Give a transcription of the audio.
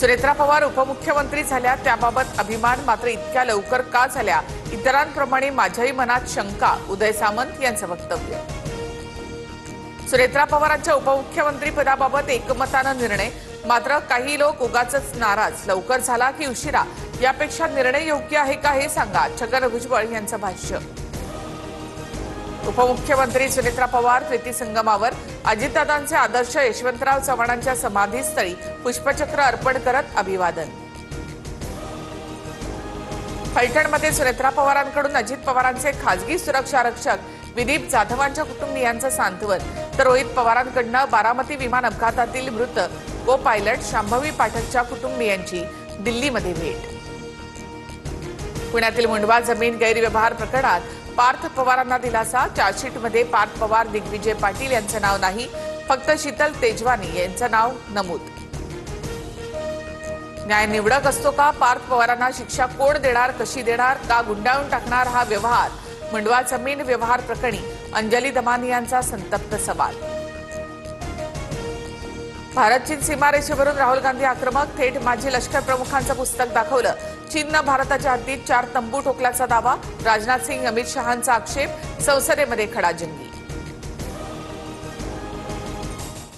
सुनेत्रा पवार उपमुख्यमंत्री झाल्या त्याबाबत अभिमान मात्र इतक्या लवकर का झाल्या? इतरांप्रमाणे माझ्याही मनात शंका. उदय सामंत यांचं वक्तव्य. सुनेत्रा पवारांच्या उपमुख्यमंत्री पदाबाबत एकमतानं निर्णय, मात्र काही लोक उगाचच नाराज. लवकर झाला की उशिरा, यापेक्षा निर्णय योग्य आहे का हे सांगा. छगन भुजबळ यांचं भाष्य. उपमुख्यमंत्री सुनेत्रा पवार कृती संगमावर अजितदादांचे आदर्श यशवंतराव चव्हाणांच्या समाधीस्थळी पुष्पचक्र अर्पण करत अभिवादन. फलटणमध्ये सुनेत्रा पवारांकडून अजित पवारांचे खासगी सुरक्षा रक्षक विदीप जाधवांच्या कुटुंबियांचं सांत्वन, तर रोहित पवारांकडून बारामती विमान अपघातातील मृत को पायलट शांभवी पाठकच्या कुटुंबियांची दिल्लीमध्ये भेट. पुण्यातील मुंडवा जमीन गैरव्यवहार प्रकरणात पार्थ पवारांना दिलासा. चार्जशीटमध्ये पार्थ पवार, दिग्विजय पाटील यांचं नाव नाही, फक्त शीतल तेजवानी यांचं नाव नमूद. न्याय निवडक असतो का? पार्थ पवारांना शिक्षा कोण देणार, कशी देणार, का गुंडाळून टाकणार हा व्यवहार? मुंडवा जमीन व्यवहार प्रकरणी अंजली दमानी यांचा संतप्त सवाल. भारत चीन सीमारेषेवरून राहुल गांधी आक्रमक, थेट माजी लष्कर प्रमुखांचं पुस्तक दाखवलं. चीननं भारताच्या हद्दीत 4 तंबू ठोकल्याचा दावा. राजनाथ सिंग, अमित शहांचा आक्षेप. संसदेमध्ये खडाजंगी.